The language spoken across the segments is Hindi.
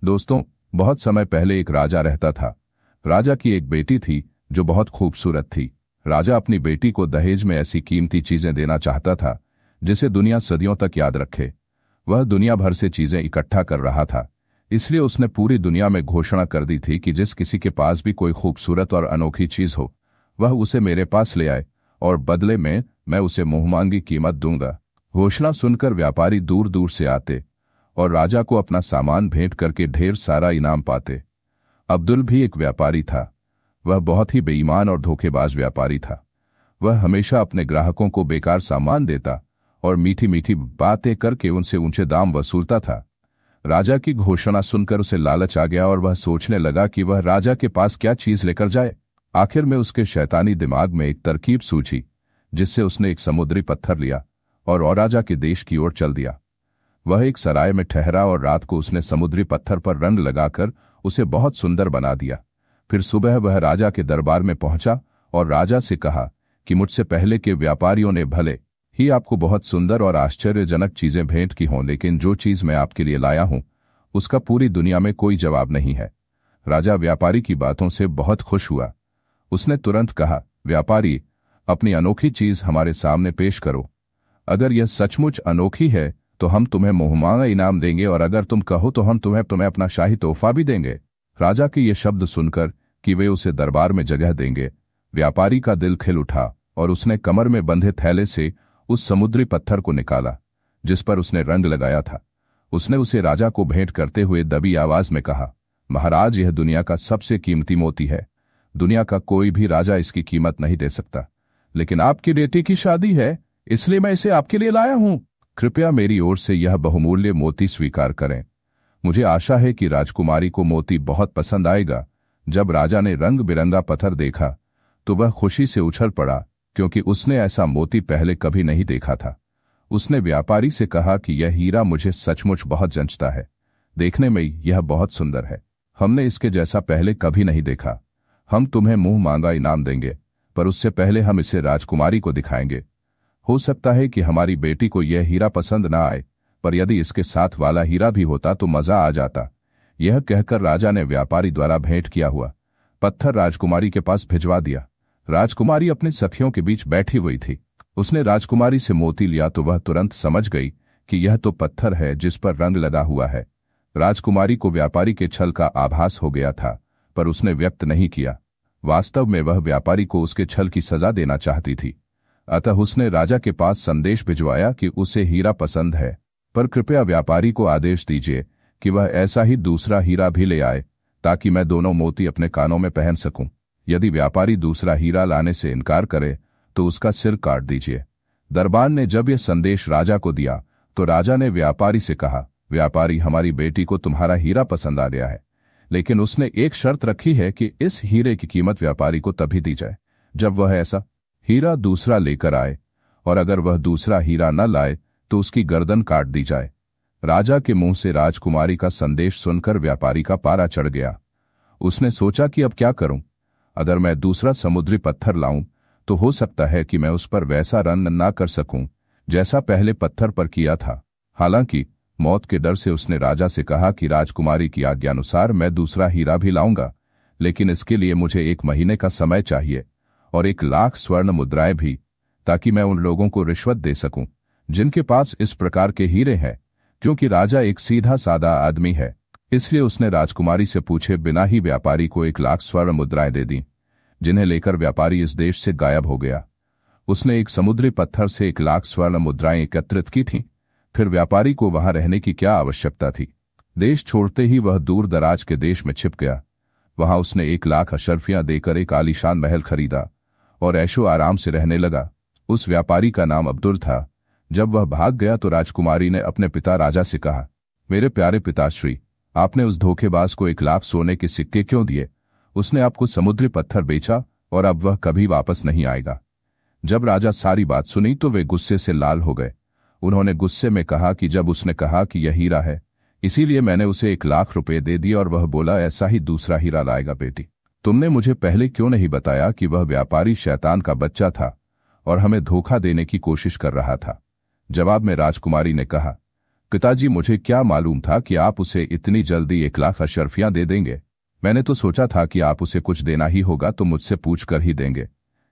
दोस्तों, बहुत समय पहले एक राजा रहता था। राजा की एक बेटी थी जो बहुत खूबसूरत थी। राजा अपनी बेटी को दहेज में ऐसी कीमती चीजें देना चाहता था जिसे दुनिया सदियों तक याद रखे। वह दुनिया भर से चीजें इकट्ठा कर रहा था, इसलिए उसने पूरी दुनिया में घोषणा कर दी थी कि जिस किसी के पास भी कोई खूबसूरत और अनोखी चीज हो वह उसे मेरे पास ले आए और बदले में मैं उसे मुंहमांगी कीमत दूंगा। घोषणा सुनकर व्यापारी दूर दूर से आते और राजा को अपना सामान भेंट करके ढेर सारा इनाम पाते। अब्दुल भी एक व्यापारी था। वह बहुत ही बेईमान और धोखेबाज व्यापारी था। वह हमेशा अपने ग्राहकों को बेकार सामान देता और मीठी मीठी बातें करके उनसे ऊंचे दाम वसूलता था। राजा की घोषणा सुनकर उसे लालच आ गया और वह सोचने लगा कि वह राजा के पास क्या चीज लेकर जाए। आखिर में उसके शैतानी दिमाग में एक तरकीब सूझी, जिससे उसने एक समुद्री पत्थर लिया और राजा के देश की ओर चल दिया। वह एक सराय में ठहरा और रात को उसने समुद्री पत्थर पर रंग लगाकर उसे बहुत सुंदर बना दिया। फिर सुबह वह राजा के दरबार में पहुंचा और राजा से कहा कि मुझसे पहले के व्यापारियों ने भले ही आपको बहुत सुंदर और आश्चर्यजनक चीजें भेंट की हों, लेकिन जो चीज मैं आपके लिए लाया हूं उसका पूरी दुनिया में कोई जवाब नहीं है। राजा व्यापारी की बातों से बहुत खुश हुआ। उसने तुरंत कहा, व्यापारी, अपनी अनोखी चीज हमारे सामने पेश करो। अगर यह सचमुच अनोखी है तो हम तुम्हें मुंहमांगा इनाम देंगे, और अगर तुम कहो तो हम तुम्हें अपना शाही तोहफा भी देंगे। राजा के ये शब्द सुनकर कि वे उसे दरबार में जगह देंगे, व्यापारी का दिल खिल उठा और उसने कमर में बंधे थैले से उस समुद्री पत्थर को निकाला जिस पर उसने रंग लगाया था। उसने उसे राजा को भेंट करते हुए दबी आवाज में कहा, महाराज, यह दुनिया का सबसे कीमती मोती है। दुनिया का कोई भी राजा इसकी कीमत नहीं दे सकता, लेकिन आपकी बेटी की शादी है इसलिए मैं इसे आपके लिए लाया हूं। कृपया मेरी ओर से यह बहुमूल्य मोती स्वीकार करें। मुझे आशा है कि राजकुमारी को मोती बहुत पसंद आएगा। जब राजा ने रंग बिरंगा पत्थर देखा तो वह खुशी से उछल पड़ा, क्योंकि उसने ऐसा मोती पहले कभी नहीं देखा था। उसने व्यापारी से कहा कि यह हीरा मुझे सचमुच बहुत जंचता है। देखने में यह बहुत सुंदर है। हमने इसके जैसा पहले कभी नहीं देखा। हम तुम्हें मुंह मांगा इनाम देंगे, पर उससे पहले हम इसे राजकुमारी को दिखाएंगे। हो सकता है कि हमारी बेटी को यह हीरा पसंद ना आए, पर यदि इसके साथ वाला हीरा भी होता तो मजा आ जाता। यह कहकर राजा ने व्यापारी द्वारा भेंट किया हुआ पत्थर राजकुमारी के पास भिजवा दिया। राजकुमारी अपनी सखियों के बीच बैठी हुई थी। उसने राजकुमारी से मोती लिया तो वह तुरंत समझ गई कि यह तो पत्थर है जिस पर रंग लगा हुआ है। राजकुमारी को व्यापारी के छल का आभास हो गया था, पर उसने व्यक्त नहीं किया। वास्तव में वह व्यापारी को उसके छल की सजा देना चाहती थी। अतः उसने राजा के पास संदेश भिजवाया कि उसे हीरा पसंद है, पर कृपया व्यापारी को आदेश दीजिए कि वह ऐसा ही दूसरा हीरा भी ले आए ताकि मैं दोनों मोती अपने कानों में पहन सकूं। यदि व्यापारी दूसरा हीरा लाने से इनकार करे तो उसका सिर काट दीजिए। दरबार ने जब यह संदेश राजा को दिया तो राजा ने व्यापारी से कहा, व्यापारी, हमारी बेटी को तुम्हारा हीरा पसंद आ गया है, लेकिन उसने एक शर्त रखी है कि इस हीरे की कीमत व्यापारी को तभी दी जाए जब वह ऐसा हीरा दूसरा लेकर आए, और अगर वह दूसरा हीरा न लाए तो उसकी गर्दन काट दी जाए। राजा के मुंह से राजकुमारी का संदेश सुनकर व्यापारी का पारा चढ़ गया। उसने सोचा कि अब क्या करूं। अगर मैं दूसरा समुद्री पत्थर लाऊं तो हो सकता है कि मैं उस पर वैसा रंग ना कर सकूं जैसा पहले पत्थर पर किया था। हालांकि मौत के डर से उसने राजा से कहा कि राजकुमारी की आज्ञानुसार मैं दूसरा हीरा भी लाऊंगा, लेकिन इसके लिए मुझे 1 महीने का समय चाहिए और 1 लाख स्वर्ण मुद्राएं भी, ताकि मैं उन लोगों को रिश्वत दे सकूं जिनके पास इस प्रकार के हीरे हैं। क्योंकि राजा एक सीधा सादा आदमी है, इसलिए उसने राजकुमारी से पूछे बिना ही व्यापारी को 1 लाख स्वर्ण मुद्राएं दे दी, जिन्हें लेकर व्यापारी इस देश से गायब हो गया। उसने एक समुद्री पत्थर से 1 लाख स्वर्ण मुद्राएं एकत्रित की थीं। फिर व्यापारी को वहां रहने की क्या आवश्यकता थी। देश छोड़ते ही वह दूर दराज के देश में छिप गया। वहां उसने 1 लाख अशर्फियां देकर एक आलीशान महल खरीदा और ऐशो आराम से रहने लगा। उस व्यापारी का नाम अब्दुल था। जब वह भाग गया तो राजकुमारी ने अपने पिता राजा से कहा, मेरे प्यारे पिताश्री, आपने उस धोखेबाज को 1 लाख सोने के सिक्के क्यों दिए? उसने आपको समुद्री पत्थर बेचा और अब वह कभी वापस नहीं आएगा। जब राजा सारी बात सुनी तो वे गुस्से से लाल हो गए। उन्होंने गुस्से में कहा कि जब उसने कहा कि यह हीरा है इसीलिए मैंने उसे 1 लाख रुपए दे दिए और वह बोला ऐसा ही दूसरा हीरा लाएगा। बेटी, तुमने मुझे पहले क्यों नहीं बताया कि वह व्यापारी शैतान का बच्चा था और हमें धोखा देने की कोशिश कर रहा था? जवाब में राजकुमारी ने कहा, पिताजी, मुझे क्या मालूम था कि आप उसे इतनी जल्दी 1 लाख अशर्फियां दे देंगे। मैंने तो सोचा था कि आप उसे कुछ देना ही होगा तो मुझसे पूछ कर ही देंगे।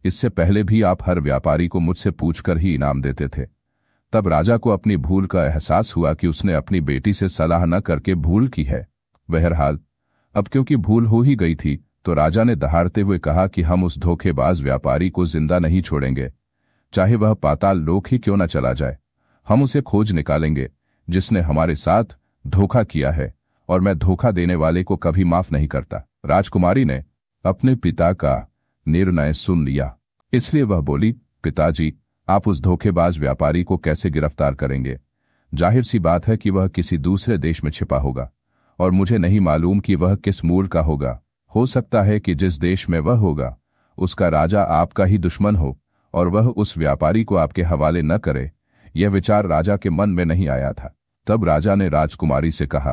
इससे पहले भी आप हर व्यापारी को मुझसे पूछकर ही इनाम देते थे। तब राजा को अपनी भूल का एहसास हुआ कि उसने अपनी बेटी से सलाह न करके भूल की है। बहरहाल अब क्योंकि भूल हो ही गई थी तो राजा ने दहाड़ते हुए कहा कि हम उस धोखेबाज व्यापारी को जिंदा नहीं छोड़ेंगे, चाहे वह पाताल लोक ही क्यों न चला जाए। हम उसे खोज निकालेंगे जिसने हमारे साथ धोखा किया है, और मैं धोखा देने वाले को कभी माफ नहीं करता। राजकुमारी ने अपने पिता का निर्णय सुन लिया, इसलिए वह बोली, पिताजी, आप उस धोखेबाज व्यापारी को कैसे गिरफ्तार करेंगे? जाहिर सी बात है कि वह किसी दूसरे देश में छिपा होगा, और मुझे नहीं मालूम कि वह किस मूल का होगा। हो सकता है कि जिस देश में वह होगा उसका राजा आपका ही दुश्मन हो और वह उस व्यापारी को आपके हवाले न करे। यह विचार राजा के मन में नहीं आया था। तब राजा ने राजकुमारी से कहा,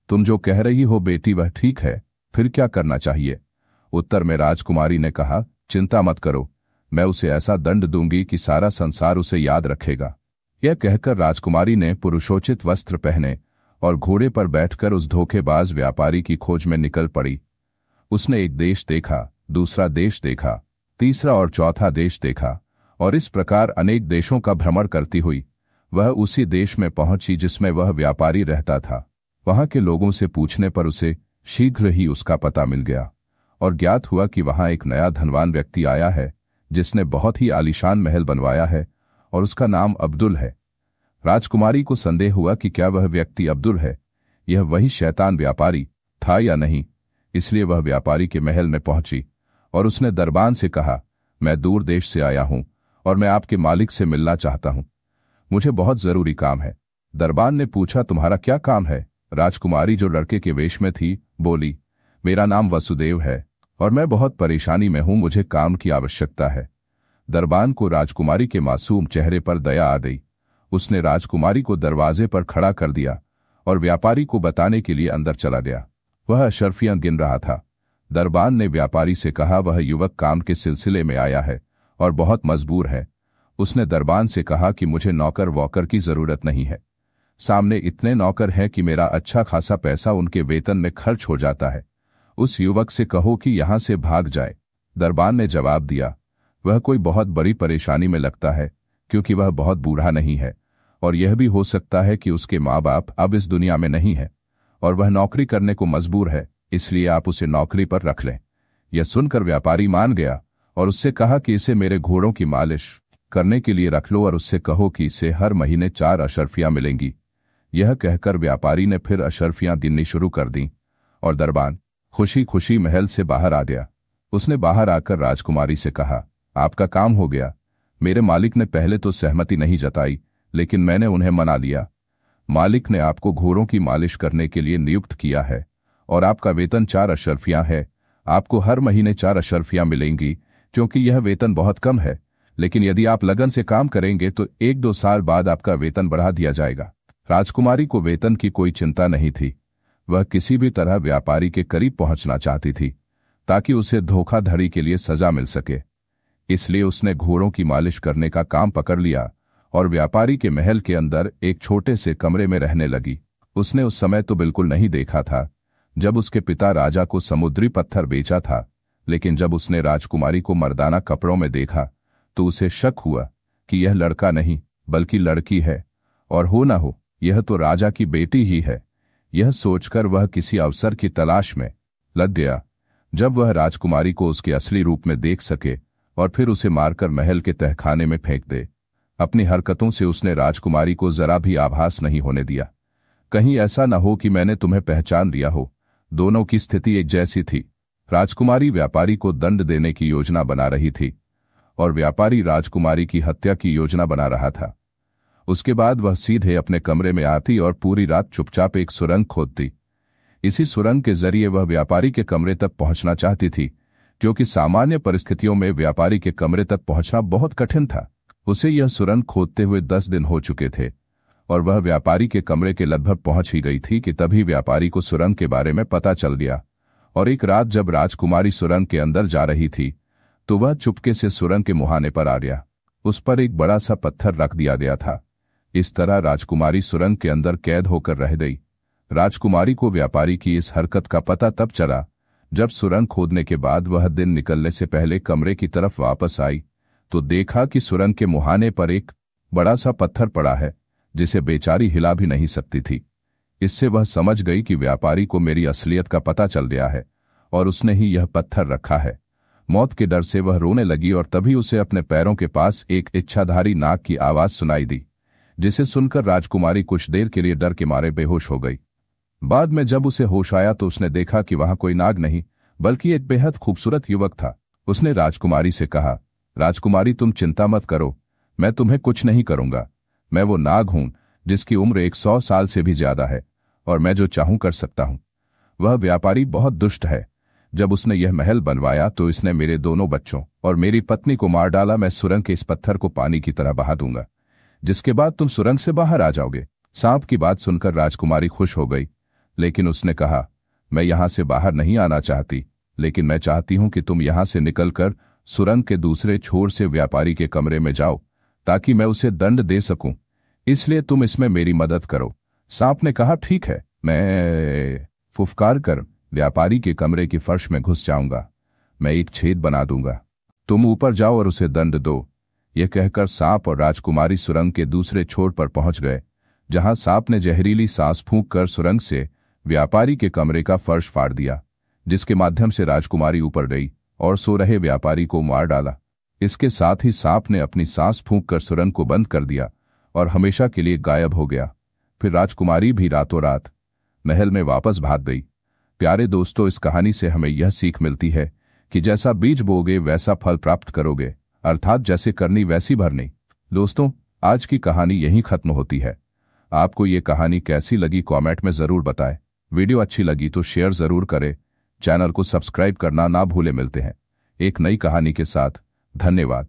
तुम जो कह रही हो बेटी वह ठीक है, फिर क्या करना चाहिए? उत्तर में राजकुमारी ने कहा, चिंता मत करो, मैं उसे ऐसा दंड दूंगी कि सारा संसार उसे याद रखेगा। यह कहकर राजकुमारी ने पुरुषोचित वस्त्र पहने और घोड़े पर बैठकर उस धोखेबाज व्यापारी की खोज में निकल पड़ी। उसने एक देश देखा, दूसरा देश देखा, तीसरा और चौथा देश देखा, और इस प्रकार अनेक देशों का भ्रमण करती हुई वह उसी देश में पहुंची जिसमें वह व्यापारी रहता था। वहां के लोगों से पूछने पर उसे शीघ्र ही उसका पता मिल गया और ज्ञात हुआ कि वहां एक नया धनवान व्यक्ति आया है जिसने बहुत ही आलीशान महल बनवाया है और उसका नाम अब्दुल है। राजकुमारी को संदेह हुआ कि क्या वह व्यक्ति अब्दुल है, यह वही शैतान व्यापारी था या नहीं। इसलिए वह व्यापारी के महल में पहुंची और उसने दरबान से कहा, मैं दूर देश से आया हूं और मैं आपके मालिक से मिलना चाहता हूं, मुझे बहुत जरूरी काम है। दरबान ने पूछा, तुम्हारा क्या काम है? राजकुमारी, जो लड़के के वेश में थी, बोली, मेरा नाम वसुदेव है और मैं बहुत परेशानी में हूं, मुझे काम की आवश्यकता है। दरबान को राजकुमारी के मासूम चेहरे पर दया आ गई। उसने राजकुमारी को दरवाजे पर खड़ा कर दिया और व्यापारी को बताने के लिए अंदर चला गया। वह अशर्फियां गिन रहा था। दरबान ने व्यापारी से कहा, वह युवक काम के सिलसिले में आया है और बहुत मजबूर है। उसने दरबान से कहा कि मुझे नौकर वॉकर की जरूरत नहीं है, सामने इतने नौकर हैं कि मेरा अच्छा खासा पैसा उनके वेतन में खर्च हो जाता है। उस युवक से कहो कि यहां से भाग जाए। दरबान ने जवाब दिया, वह कोई बहुत बड़ी परेशानी में लगता है क्योंकि वह बहुत बूढ़ा नहीं है और यह भी हो सकता है कि उसके माँ बाप अब इस दुनिया में नहीं है और वह नौकरी करने को मजबूर है, इसलिए आप उसे नौकरी पर रख लें। यह सुनकर व्यापारी मान गया और उससे कहा कि इसे मेरे घोड़ों की मालिश करने के लिए रख लो और उससे कहो कि इसे हर महीने 4 अशर्फियां मिलेंगी। यह कहकर व्यापारी ने फिर अशर्फियां गिननी शुरू कर दी और दरबान खुशी खुशी महल से बाहर आ गया। उसने बाहर आकर राजकुमारी से कहा, आपका काम हो गया। मेरे मालिक ने पहले तो सहमति नहीं जताई, लेकिन मैंने उन्हें मना लिया। मालिक ने आपको घोड़ों की मालिश करने के लिए नियुक्त किया है और आपका वेतन 4 अशर्फियां है। आपको हर महीने 4 अशर्फियां मिलेंगी, क्योंकि यह वेतन बहुत कम है, लेकिन यदि आप लगन से काम करेंगे तो 1-2 साल बाद आपका वेतन बढ़ा दिया जाएगा। राजकुमारी को वेतन की कोई चिंता नहीं थी। वह किसी भी तरह व्यापारी के करीब पहुंचना चाहती थी ताकि उसे धोखाधड़ी के लिए सजा मिल सके। इसलिए उसने घोड़ों की मालिश करने का काम पकड़ लिया और व्यापारी के महल के अंदर एक छोटे से कमरे में रहने लगी। उसने उस समय तो बिल्कुल नहीं देखा था जब उसके पिता राजा को समुद्री पत्थर बेचा था, लेकिन जब उसने राजकुमारी को मर्दाना कपड़ों में देखा तो उसे शक हुआ कि यह लड़का नहीं बल्कि लड़की है, और हो ना हो यह तो राजा की बेटी ही है। यह सोचकर वह किसी अवसर की तलाश में लग गया जब वह राजकुमारी को उसके असली रूप में देख सके और फिर उसे मारकर महल के तहखाने में फेंक दे। अपनी हरकतों से उसने राजकुमारी को जरा भी आभास नहीं होने दिया। कहीं ऐसा न हो कि मैंने तुम्हें पहचान लिया हो। दोनों की स्थिति एक जैसी थी। राजकुमारी व्यापारी को दंड देने की योजना बना रही थी और व्यापारी राजकुमारी की हत्या की योजना बना रहा था। उसके बाद वह सीधे अपने कमरे में आती और पूरी रात चुपचाप एक सुरंग खोदती। इसी सुरंग के जरिए वह व्यापारी के कमरे तक पहुंचना चाहती थी, क्योंकि सामान्य परिस्थितियों में व्यापारी के कमरे तक पहुंचना बहुत कठिन था। उसे यह सुरंग खोदते हुए 10 दिन हो चुके थे और वह व्यापारी के कमरे के लगभग पहुंच ही गई थी कि तभी व्यापारी को सुरंग के बारे में पता चल गया। और एक रात जब राजकुमारी सुरंग के अंदर जा रही थी तो वह चुपके से सुरंग के मुहाने पर आ गया। उस पर एक बड़ा सा पत्थर रख दिया गया था इस तरह राजकुमारी सुरंग के अंदर कैद होकर रह गई। राजकुमारी को व्यापारी की इस हरकत का पता तब चला जब सुरंग खोदने के बाद वह दिन निकलने से पहले कमरे की तरफ वापस आई तो देखा कि सुरंग के मुहाने पर एक बड़ा सा पत्थर पड़ा है जिसे बेचारी हिला भी नहीं सकती थी। इससे वह समझ गई कि व्यापारी को मेरी असलियत का पता चल गया है और उसने ही यह पत्थर रखा है। मौत के डर से वह रोने लगी और तभी उसे अपने पैरों के पास एक इच्छाधारी नाग की आवाज सुनाई दी, जिसे सुनकर राजकुमारी कुछ देर के लिए डर के मारे बेहोश हो गई। बाद में जब उसे होश आया तो उसने देखा कि वहां कोई नाग नहीं बल्कि एक बेहद खूबसूरत युवक था। उसने राजकुमारी से कहा, राजकुमारी तुम चिंता मत करो, मैं तुम्हें कुछ नहीं करूंगा। मैं वो नाग हूं जिसकी उम्र 100 साल से भी ज्यादा है और मैं जो चाहूं कर सकता हूं। वह व्यापारी बहुत दुष्ट है। जब उसने यह महल बनवाया तो इसने मेरे दोनों बच्चों और मेरी पत्नी को मार डाला। मैं सुरंग के इस पत्थर को पानी की तरह बहा दूंगा, जिसके बाद तुम सुरंग से बाहर आ जाओगे। सांप की बात सुनकर राजकुमारी खुश हो गई, लेकिन उसने कहा, मैं यहां से बाहर नहीं आना चाहती, लेकिन मैं चाहती हूं कि तुम यहां से निकलकर सुरंग के दूसरे छोर से व्यापारी के कमरे में जाओ ताकि मैं उसे दंड दे सकूं। इसलिए तुम इसमें मेरी मदद करो। सांप ने कहा, ठीक है, मैं फुफकार कर व्यापारी के कमरे की फर्श में घुस जाऊंगा। मैं एक छेद बना दूंगा, तुम ऊपर जाओ और उसे दंड दो। यह कहकर सांप और राजकुमारी सुरंग के दूसरे छोर पर पहुंच गए, जहां सांप ने जहरीली सांस फूंक कर सुरंग से व्यापारी के कमरे का फर्श फाड़ दिया, जिसके माध्यम से राजकुमारी ऊपर गई और सो रहे व्यापारी को मार डाला। इसके साथ ही सांप ने अपनी सांस फूंक कर सुरंग को बंद कर दिया और हमेशा के लिए गायब हो गया। फिर राजकुमारी भी रातों रात महल में वापस भाग गई। प्यारे दोस्तों, इस कहानी से हमें यह सीख मिलती है कि जैसा बीज बोगे वैसा फल प्राप्त करोगे, अर्थात जैसे करनी वैसी भरनी। दोस्तों, आज की कहानी यहीं खत्म होती है। आपको ये कहानी कैसी लगी कमेंट में जरूर बताएं। वीडियो अच्छी लगी तो शेयर जरूर करें। चैनल को सब्सक्राइब करना ना भूले। मिलते हैं एक नई कहानी के साथ। धन्यवाद।